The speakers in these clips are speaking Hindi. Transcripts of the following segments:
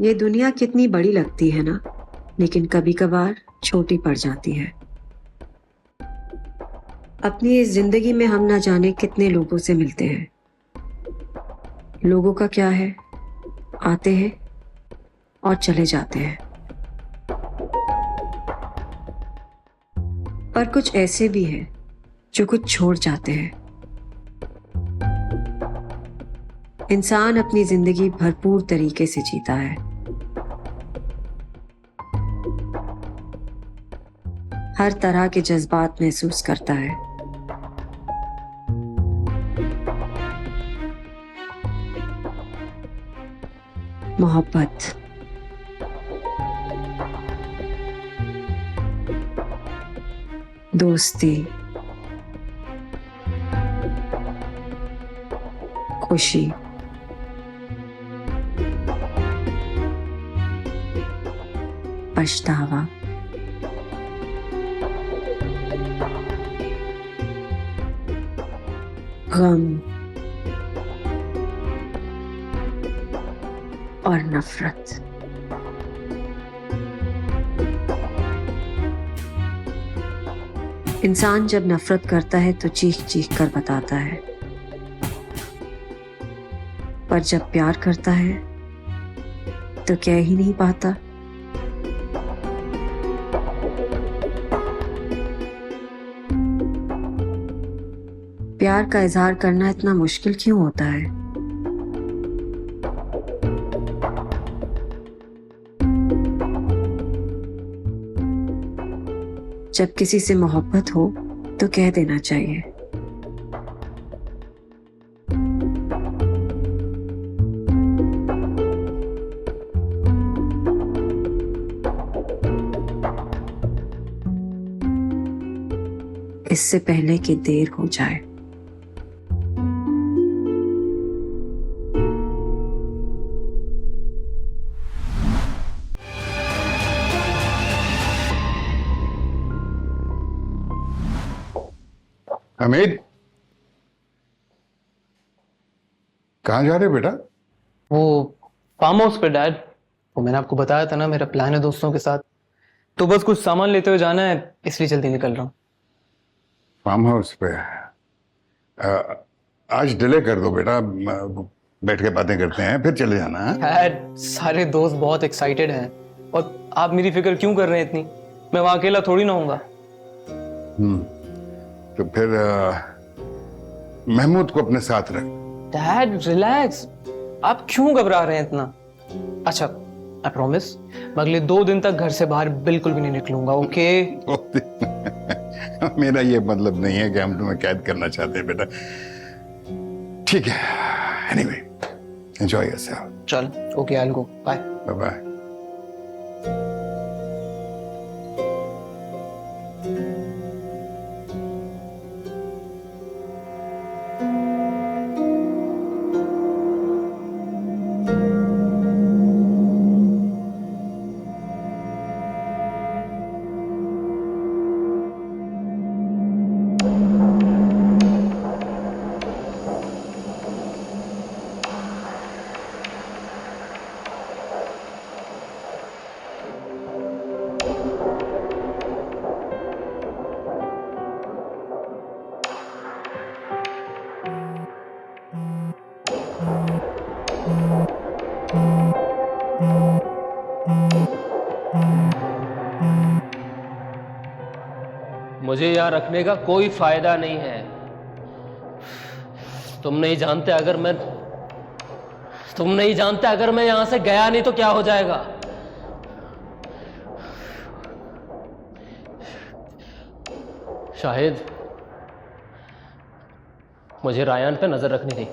ये दुनिया कितनी बड़ी लगती है ना, लेकिन कभी कभार छोटी पड़ जाती है। अपनी इस जिंदगी में हम ना जाने कितने लोगों से मिलते हैं। लोगों का क्या है, आते हैं और चले जाते हैं। पर कुछ ऐसे भी हैं जो कुछ छोड़ जाते हैं। इंसान अपनी जिंदगी भरपूर तरीके से जीता है। हर तरह के जज्बात महसूस करता है। मोहब्बत, दोस्ती, खुशी, पछतावा, गम और नफरत। इंसान जब नफरत करता है तो चीख चीख कर बताता है, पर जब प्यार करता है तो कह ही नहीं पाता। प्यार का इजहार करना इतना मुश्किल क्यों होता है? जब किसी से मोहब्बत हो तो कह देना चाहिए। इससे पहले कि देर हो जाए। हमीद, कहाँ जा रहे हो बेटा? वो फार्म हाउस पे डैड। वो मैंने आपको बताया था ना, मेरा प्लान है दोस्तों के साथ, तो बस कुछ सामान लेते हुए जाना है, इसलिए जल्दी निकल रहा हूँ। फार्म हाउस पे? आज डिले कर दो बेटा, बैठ के बातें करते हैं फिर चले जाना है। डैड, सारे दोस्त बहुत एक्साइटेड हैं और आप मेरी फिक्र क्यों कर रहे हैं इतनी? मैं वहां अकेला थोड़ी ना हूँगा। तो फिर महमूद को अपने साथ रख। डैड रिलैक्स, आप क्यों घबरा रहे हैं इतना? अच्छा, आई प्रॉमिस मैं अगले 2 दिन तक घर से बाहर बिल्कुल भी नहीं निकलूंगा, ओके? मेरा ये मतलब नहीं है कि हम तुम्हें कैद करना चाहते हैं बेटा। ठीक है, एनीवे एंजॉय योरसेल्फ। चल, okay, I will go, bye. Bye bye. मुझे यहाँ रखने का कोई फायदा नहीं है। तुम नहीं जानते अगर मैं यहां से गया नहीं तो क्या हो जाएगा। शाहिद, मुझे रायन पे नजर रखनी थी।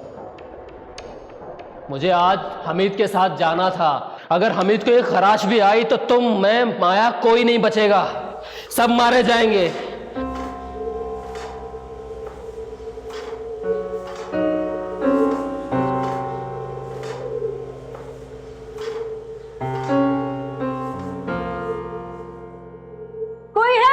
मुझे आज हमीद के साथ जाना था। अगर हमीद को एक खराश भी आई तो तुम, मैं, माया, कोई नहीं बचेगा। सब मारे जाएंगे। कोई है?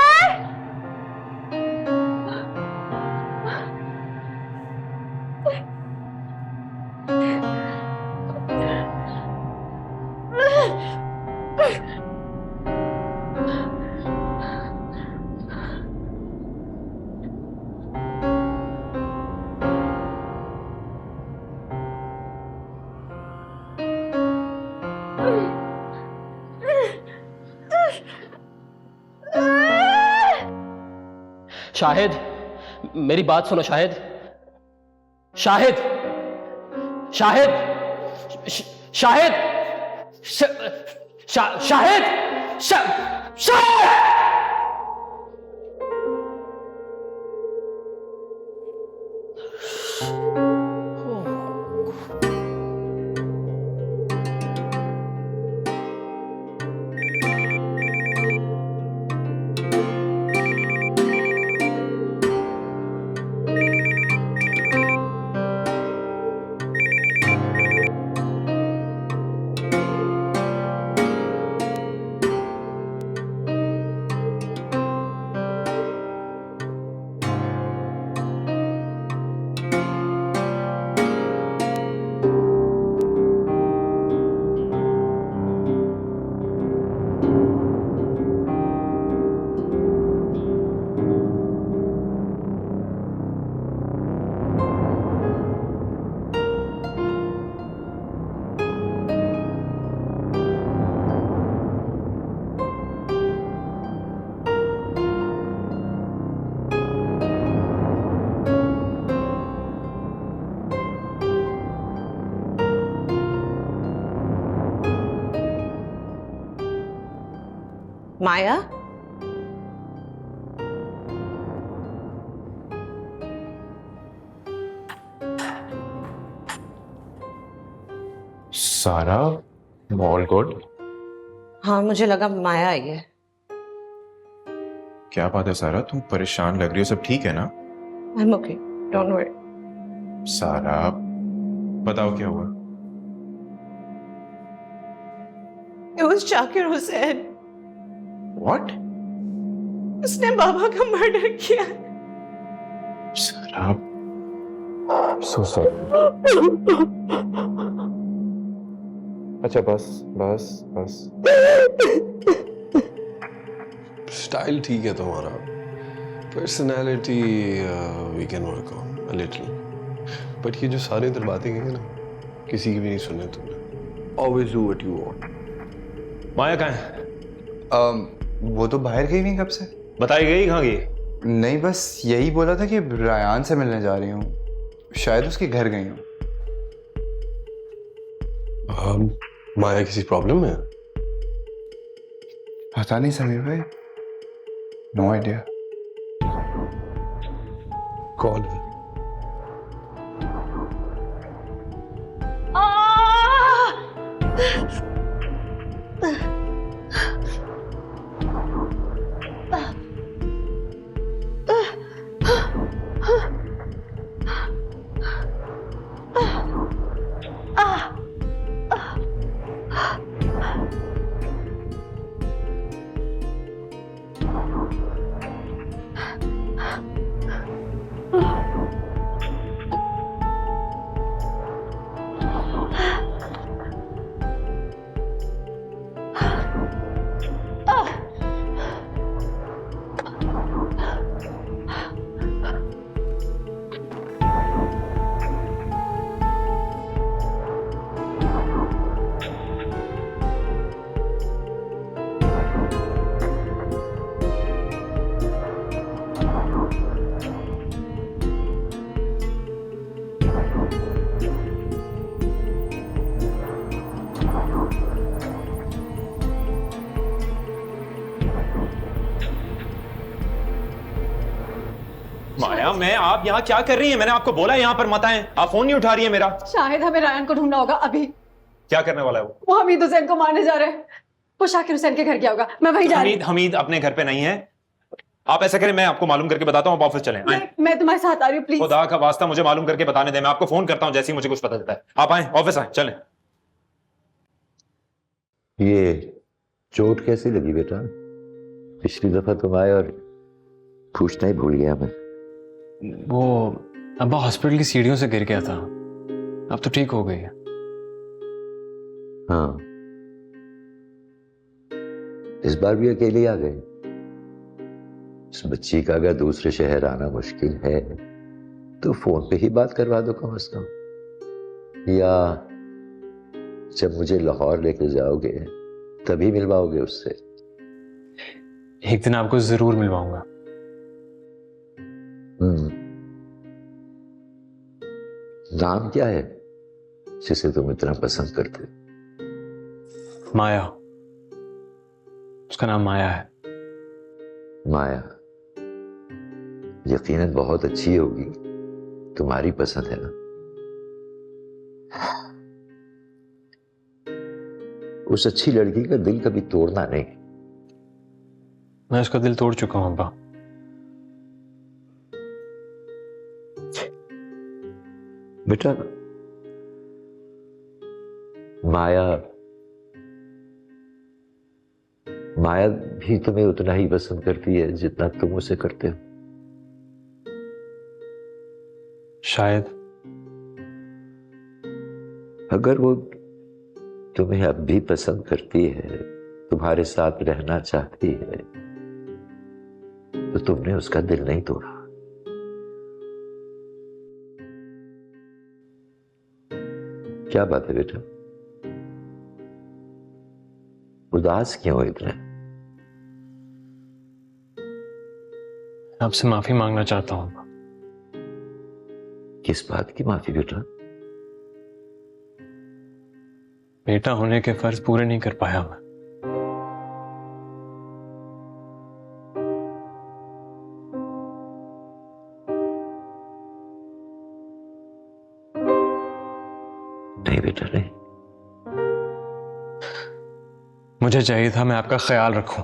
शाहिद, मेरी बात सुनो शाहिद। शाहिद, शाहिद, शाहिद, शाहिद, शाहिद। माया, सारा, ऑल गुड? हाँ मुझे लगा माया आई है। क्या बात है सारा, तुम परेशान लग रही हो, सब ठीक है ना? I'm okay, don't worry। सारा, बताओ क्या हुआ? It was Zakir Hussain. What? उसने बाबा का मर्डर किया। सारा, so sorry। अच्छा बस बस बस। स्टाइल ठीक है तुम्हारा, personality we can work on a little, but ये जो सारे इधर बातें कही ना, किसी की भी नहीं सुने तुमने। Always do what you want. Maya कहाँ है? वो तो बाहर गई नहीं कब से। बताई गई कहाँ गई? नहीं, बस यही बोला था कि रायान से मिलने जा रही हूँ, शायद उसके घर गई हूँ। माया किसी प्रॉब्लम में? पता नहीं समीर भाई, नो आइडिया। कौन है? माया, मैं आप यहाँ क्या कर रही हैं? मैंने आपको बोला यहाँ पर मत आएं। आप फोन नहीं उठा रही है मेरा। शाहिद, हमें रायन को ढूंढना होगा अभी। क्या करने वाला है वो? वो हमीद हुसैन को मारने जा रहे हैं। वो शाकिर हुसैन के घर गया होगा, मैं वहीं जा रही हूँ। हमीद अपने घर पे नहीं है। आप ऐसा करें, मैं आपको मालूम करके बताता हूँ, आप ऑफिस चलें। मैं तुम्हारे साथ आ रही हूँ, प्लीज। खुदा का वास्ता मुझे मालूम करके बताने दें, मैं आपको फोन करता हूँ जैसे ही मुझे कुछ पता चलता है। आप आए, ऑफिस आए, चलें। ये चोट कैसी लगी बेटा? पिछली दफा तुम आए और पूछना ही भूल गया मैं। वो अब्बा हॉस्पिटल की सीढ़ियों से गिर गया था, अब तो ठीक हो गई है। हाँ, इस बार भी अकेले आ गए। इस बच्ची का अगर दूसरे शहर आना मुश्किल है तो फोन पे ही बात करवा दो कम से कम, या जब मुझे लाहौर लेके जाओगे तभी मिलवाओगे उससे। एक दिन आपको जरूर मिलवाऊंगा। नाम क्या है जिसे तुम इतना पसंद करते हो? माया, उसका नाम माया है। माया यकीनन बहुत अच्छी होगी, तुम्हारी पसंद है ना? उस अच्छी लड़की का दिल कभी तोड़ना नहीं। मैं उसका दिल तोड़ चुका हूं अब्बा। बेटा, माया माया भी तुम्हें उतना ही पसंद करती है जितना तुम उसे करते हो। शायद। अगर वो तुम्हें अब भी पसंद करती है, तुम्हारे साथ रहना चाहती है, तो तुमने उसका दिल नहीं तोड़ा। क्या बात है बेटा, उदास क्यों हो इतने? आपसे माफी मांगना चाहता हूं अब्बा। किस बात की माफी बेटा? बेटा होने के फर्ज पूरे नहीं कर पाया मैं। नहीं बेटा नहीं। मुझे चाहिए था मैं आपका ख्याल रखूं,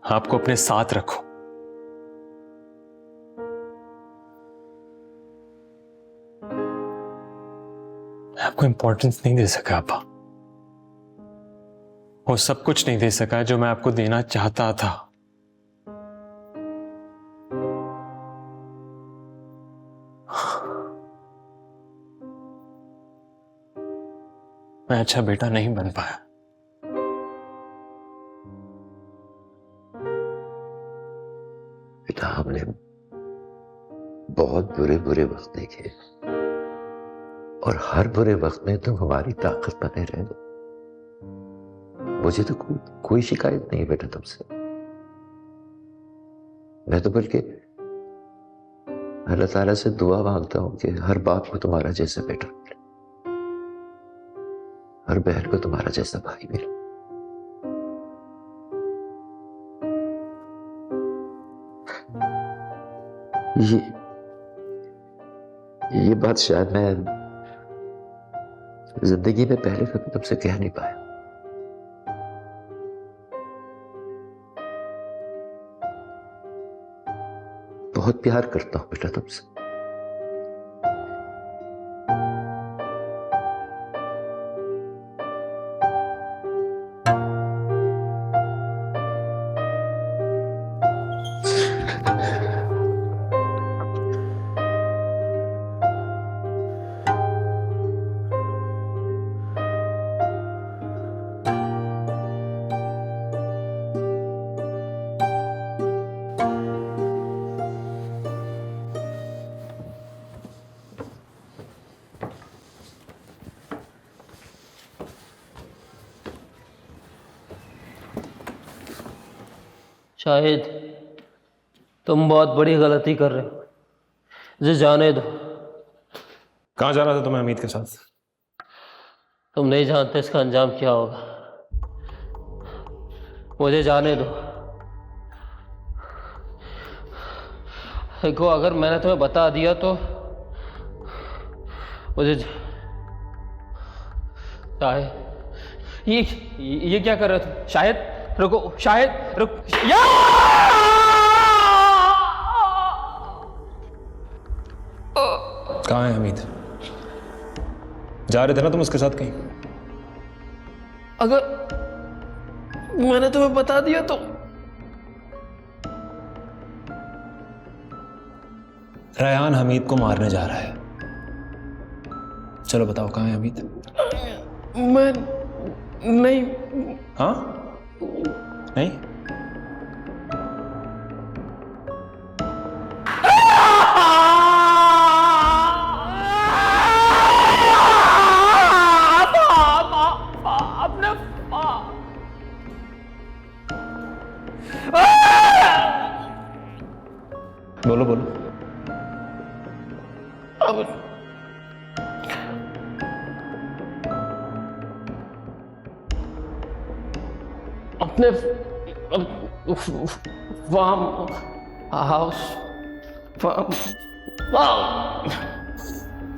आपको अपने साथ रखूं। मैं आपको इंपॉर्टेंस नहीं दे सका अब्बा। वो सब कुछ नहीं दे सका जो मैं आपको देना चाहता था। मैं अच्छा बेटा नहीं बन पाया। बेटा, हमने बहुत बुरे बुरे वक्त देखे और हर बुरे वक्त में तुम हमारी ताकत बने रहे। मुझे तो कोई शिकायत नहीं है बेटा तुमसे। मैं तो बल्कि अल्लाह ताला से दुआ मांगता हूं कि हर बाप को तुम्हारा जैसा बेटा मिले, हर बहन को तुम्हारा जैसा भाई मिले। ये बात शायद मैं जिंदगी में पहले कभी तुमसे कह नहीं पाया। बहुत प्यार करता हूं बेटा तुमसे। शाहिद, तुम बहुत बड़ी गलती कर रहे हो। मुझे जाने दो। कहाँ जाना था तुम्हें हमीद के साथ? तुम नहीं जानते इसका अंजाम क्या होगा। मुझे जाने दो। देखो, अगर मैंने तुम्हें बता दिया तो मुझे शाहिद, ये क्या कर रहे थे? शाहिद रुको, शाहिद रुक। कहाँ है हमीद? जा रहे थे ना तुम उसके साथ कहीं? अगर मैंने तुम्हें बता दिया तो? रयान हमीद को मारने जा रहा है। चलो बताओ कहाँ है हमीद? मैं नहीं। हाँ? नहीं? अपने फार्म हाउस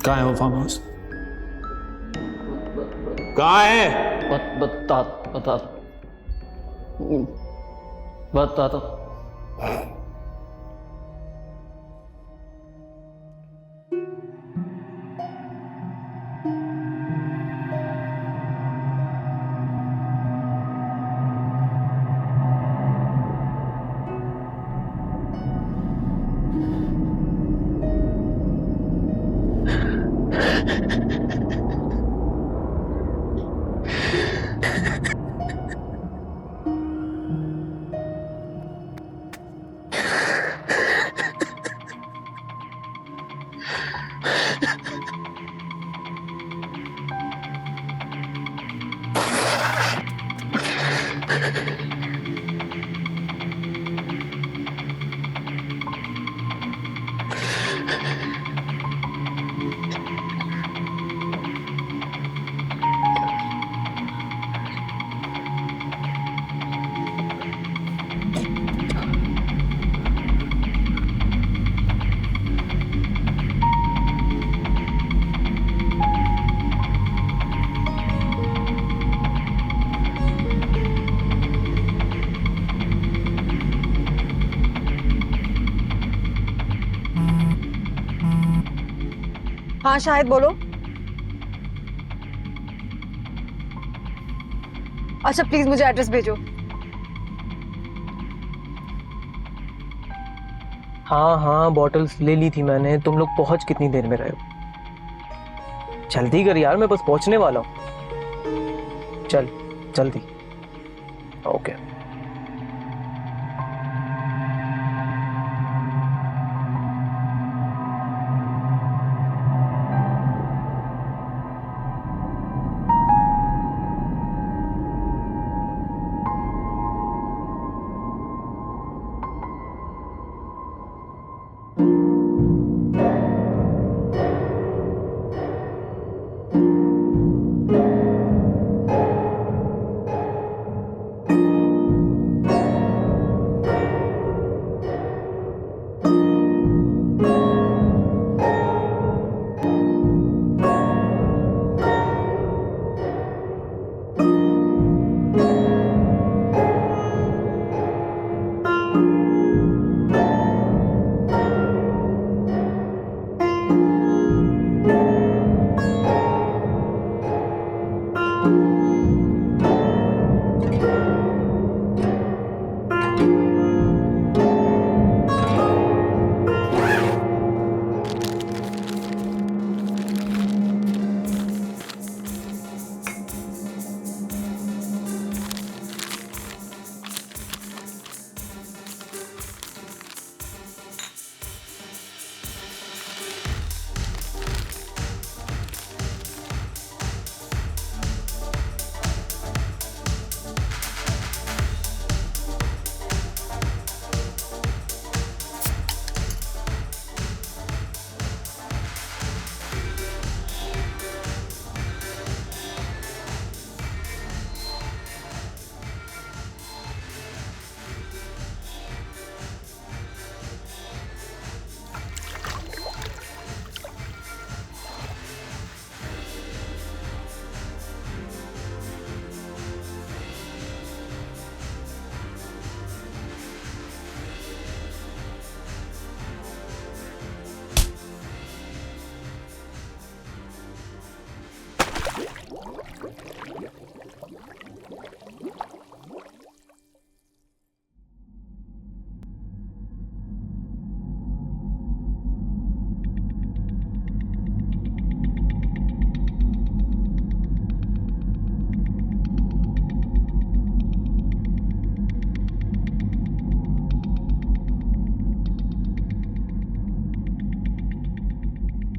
कहाँ है वो फार्म हाउस? कहाँ है? बता बता बता तो हाँ शाहिद बोलो। अच्छा प्लीज मुझे एड्रेस भेजो। हाँ हाँ बॉटल्स ले ली थी मैंने। तुम लोग पहुंच कितनी देर में रहे हो? जल्दी कर यार, मैं बस पहुंचने वाला हूं। चल जल्दी। ओके।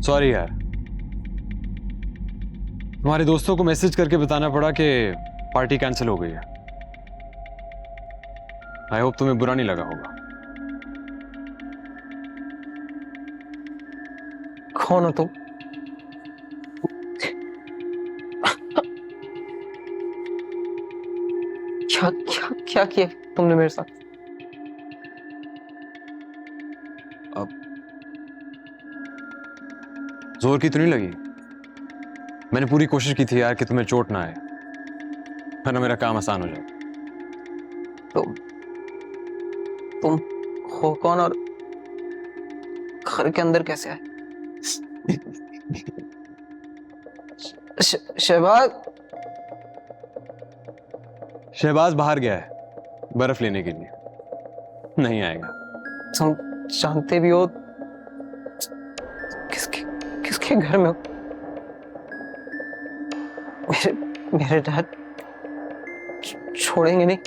सॉरी यार, तुम्हारे दोस्तों को मैसेज करके बताना पड़ा कि पार्टी कैंसिल हो गई है। आई होप तुम्हें बुरा नहीं लगा होगा। कौन हो तुम? क्या क्या क्या किया तुमने मेरे साथ? जोर की तो नहीं लगी? मैंने पूरी कोशिश की थी यार कि तुम्हें चोट ना आए, वरना मेरा काम आसान हो जाए। तुम हो कौन और घर के अंदर कैसे आए? शहबाज शहबाज बाहर गया है बर्फ लेने के लिए, नहीं आएगा। तुम जानते भी हो किसके किसके घर में हो? मेरे डैड छोड़ेंगे नहीं।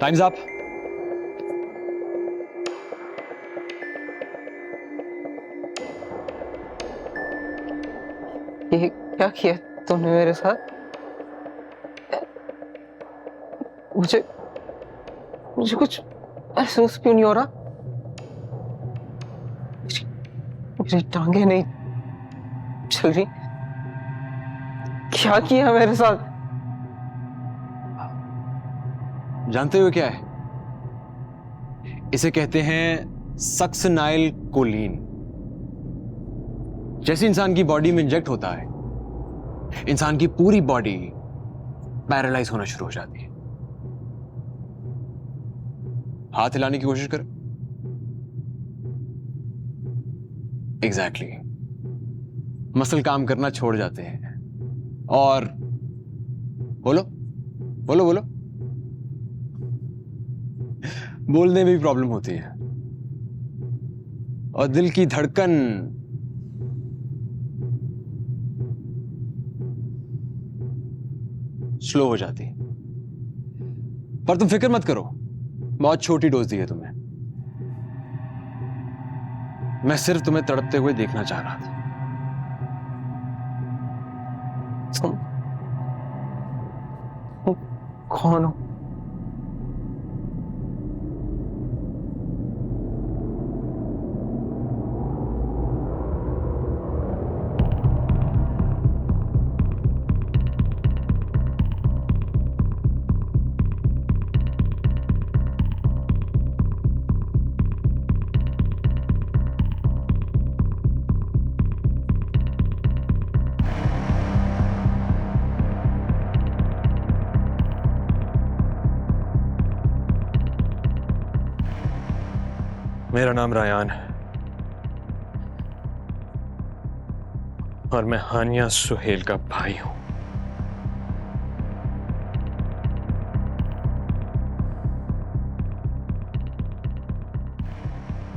Times up. ये क्या किया तुमने मेरे साथ? मुझे मुझे कुछ महसूस क्यों नहीं हो रहा? मेरी टांगे नहीं चल रही। क्या किया मेरे साथ? जानते हो क्या है? इसे कहते हैं सक्सनाइल कोलीन। जैसे इंसान की बॉडी में इंजेक्ट होता है, इंसान की पूरी बॉडी पैरालाइज होना शुरू हो जाती है। हाथ हिलाने की कोशिश करो। एग्जैक्टली। मसल काम करना छोड़ जाते हैं और बोलो बोलो बोलो बोलने में भी प्रॉब्लम होती है और दिल की धड़कन स्लो हो जाती है। पर तुम फिक्र मत करो, बहुत छोटी डोज दी है तुम्हें। मैं सिर्फ तुम्हें तड़पते हुए देखना चाह रहा था। तुम कौन हो? मेरा नाम रायान है और मैं हानिया सुहेल का भाई हूं।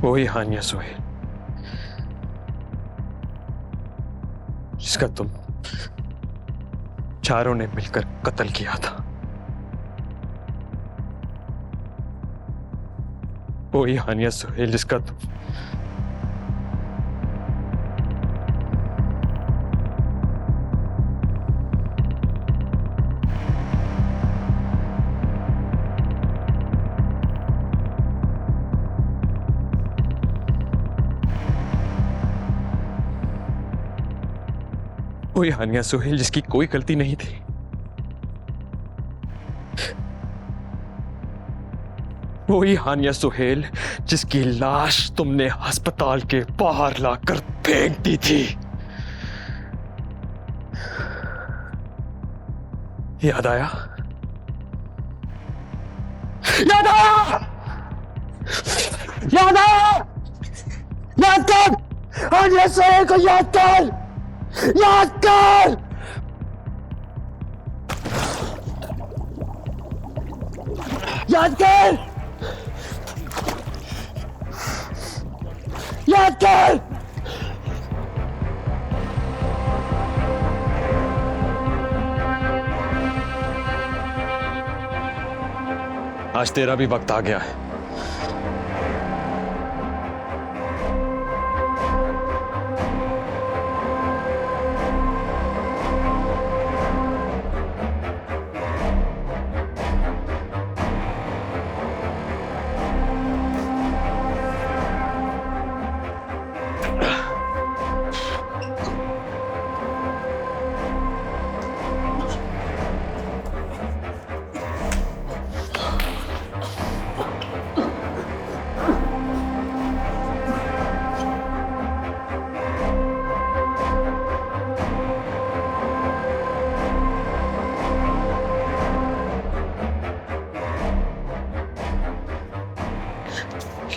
वही हानिया सुहेल जिसका तुम चारों ने मिलकर कत्ल किया था। वही हानिया सुहेल जिसका तुम वही हानिया सुहेल जिसकी कोई गलती नहीं थी। वही हानिया सुहेल जिसकी लाश तुमने अस्पताल के बाहर लाकर फेंक दी थी। याद आया? याद आया? याद आया? याद कर! हानिया सुहेल को याद कर! याद कर! याद कर! याद कर! आज तेरा भी वक्त आ गया है।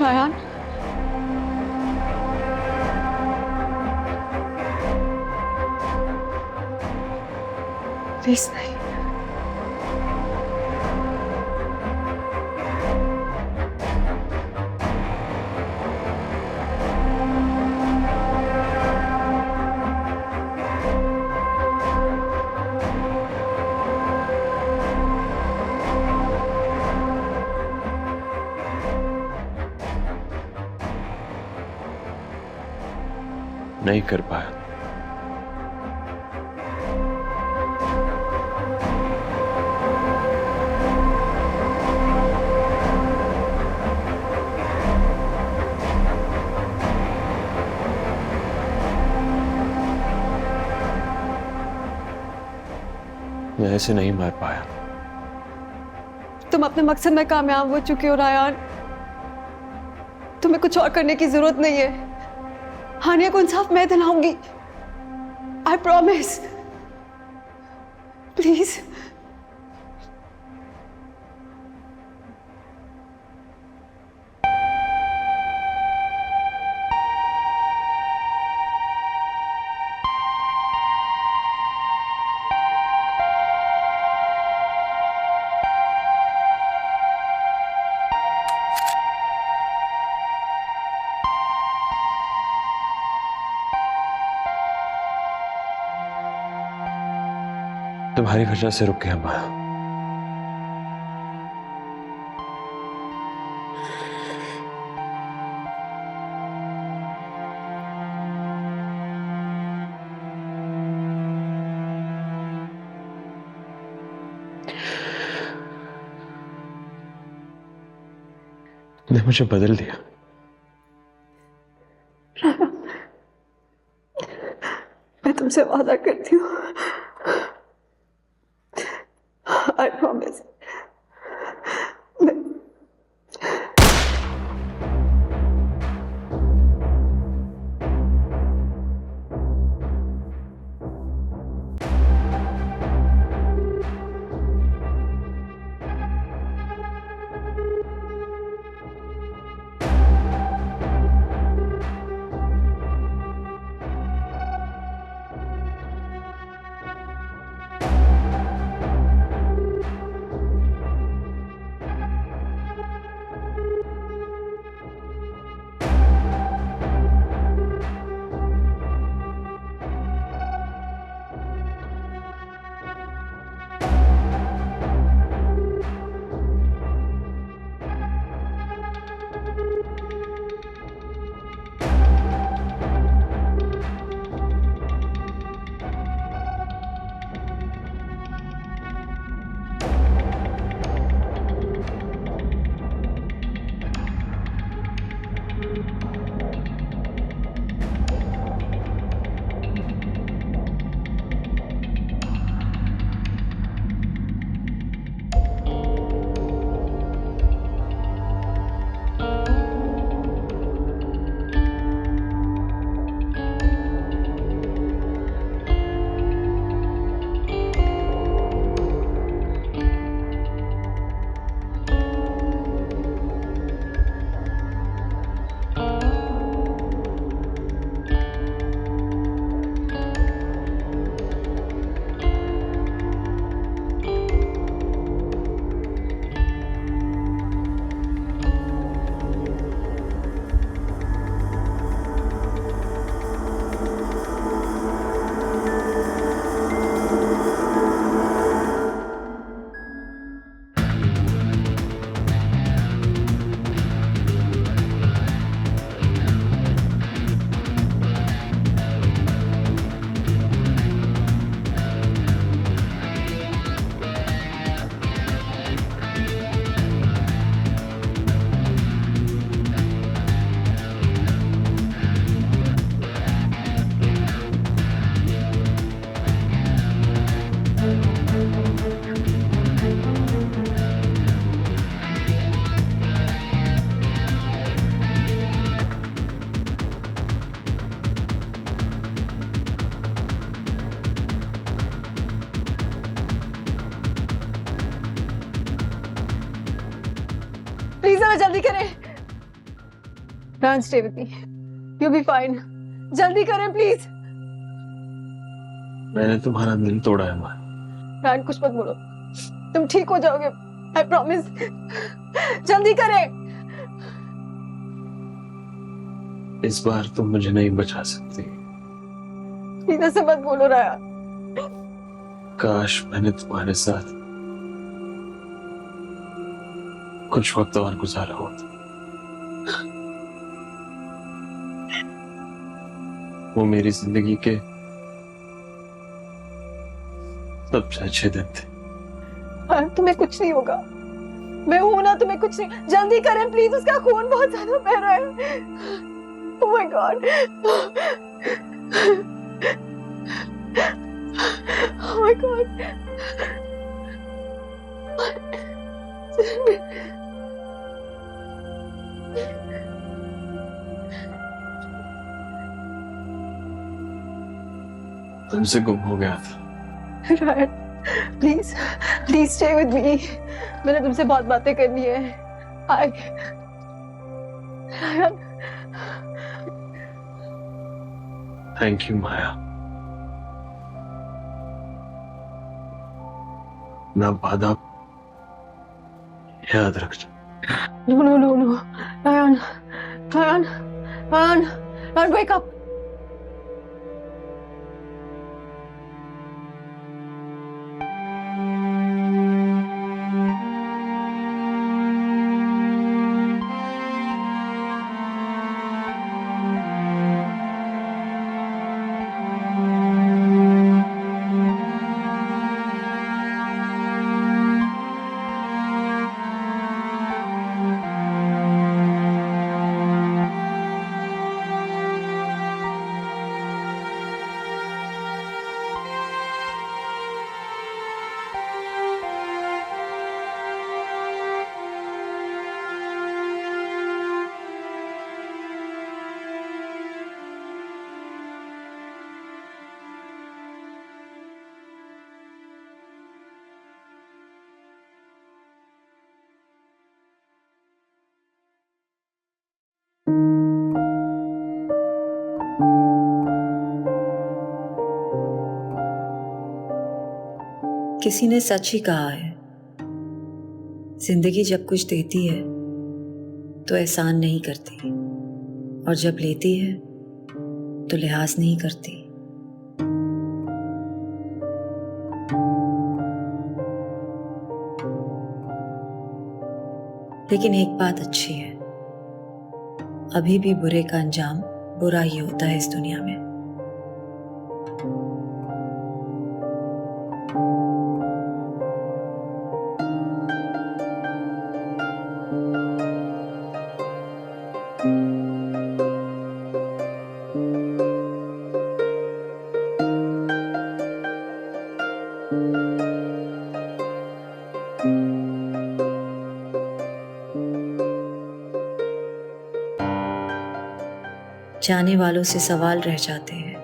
रायान, प्लीज नहीं। नहीं कर पाया। मैं ऐसे नहीं मार पाया। तुम अपने मकसद में कामयाब हो चुके हो रायान, तुम्हें कुछ और करने की जरूरत नहीं है। हानिया को इंसाफ मैं दिलाऊंगी, आई प्रॉमिस। प्लीज। तुम्हारी वजह से रुक गया माया। तुमने मुझे बदल दिया। मैं तुमसे वादा करती हूँ, आई प्रॉमिस। प्लीज जरा जल्दी करें। Ryan stay with me, you be fine. जल्दी करें प्लीज। मैंने तुम्हारा दिल तोड़ा है माया। रायन कुछ मत बोलो, तुम ठीक हो जाओगे, आई प्रॉमिस। जल्दी करें। इस बार तुम मुझे नहीं बचा सकती। सीधे से मत बोलो रायन। काश मैंने तुम्हारे साथ कुछ वक्त और गुजारा होता। वो मेरी जिंदगी के सबसे अच्छे दिन थे। रायन तुम्हें कुछ नहीं होगा, मैं हूं ना, तुम्हें कुछ नहीं। जल्दी करें प्लीज, उसका खून बहुत ज्यादा बह रहा है। Oh my God. Oh my God. तुमसे गुम हो गया था। Ryan please please stay with me, मैंने तुमसे बहुत बातें करनी है। Ryan thank you Maya. ना वादा याद रखना। No no no no Ryan Ryan Ryan Ryan wake up. किसी ने सच ही कहा है, जिंदगी जब कुछ देती है तो एहसान नहीं करती, और जब लेती है तो लिहाज नहीं करती। लेकिन एक बात अच्छी है, अभी भी बुरे का अंजाम बुरा ही होता है इस दुनिया में। जाने वालों से सवाल रह जाते हैं,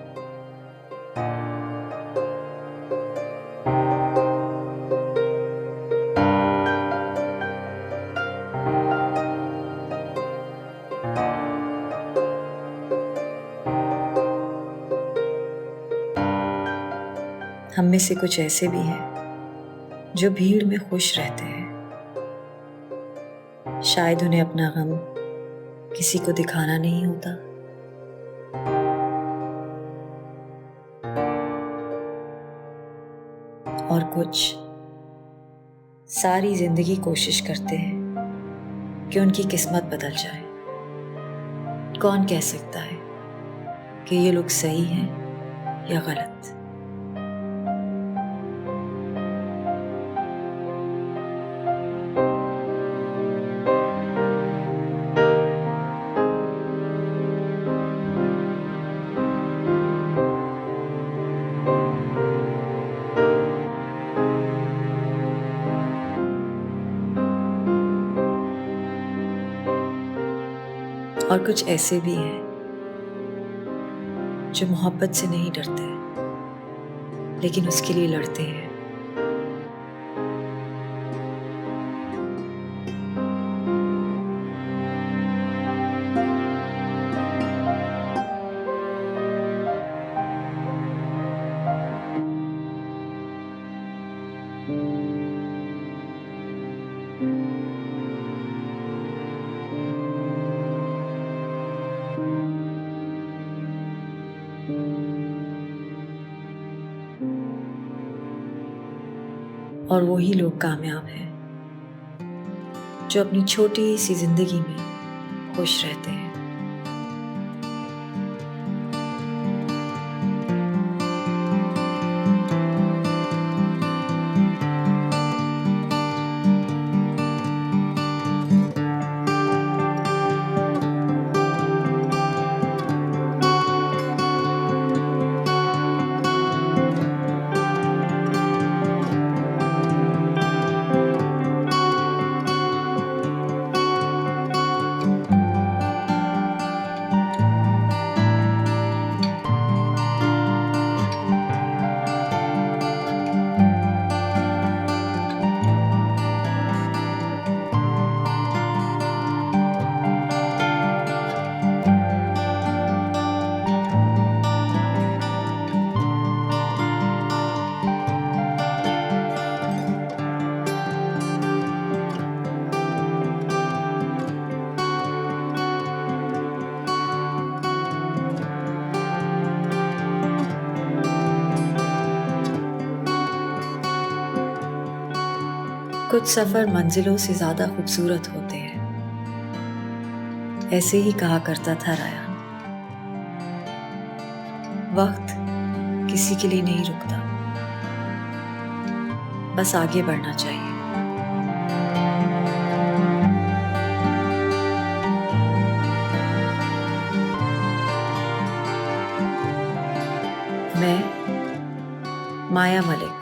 हम में से कुछ ऐसे भी हैं जो भीड़ में खुश रहते हैं। शायद उन्हें अपना गम किसी को दिखाना नहीं होता। और कुछ सारी जिंदगी कोशिश करते हैं कि उनकी किस्मत बदल जाए। कौन कह सकता है कि ये लोग सही हैं या गलत। और कुछ ऐसे भी हैं जो मोहब्बत से नहीं डरते, लेकिन उसके लिए लड़ते हैं। और वही लोग कामयाब हैं जो अपनी छोटी सी जिंदगी में खुश रहते हैं। कुछ सफर मंजिलों से ज्यादा खूबसूरत होते हैं, ऐसे ही कहा करता था रायान। वक्त किसी के लिए नहीं रुकता, बस आगे बढ़ना चाहिए। मैं माया मलिक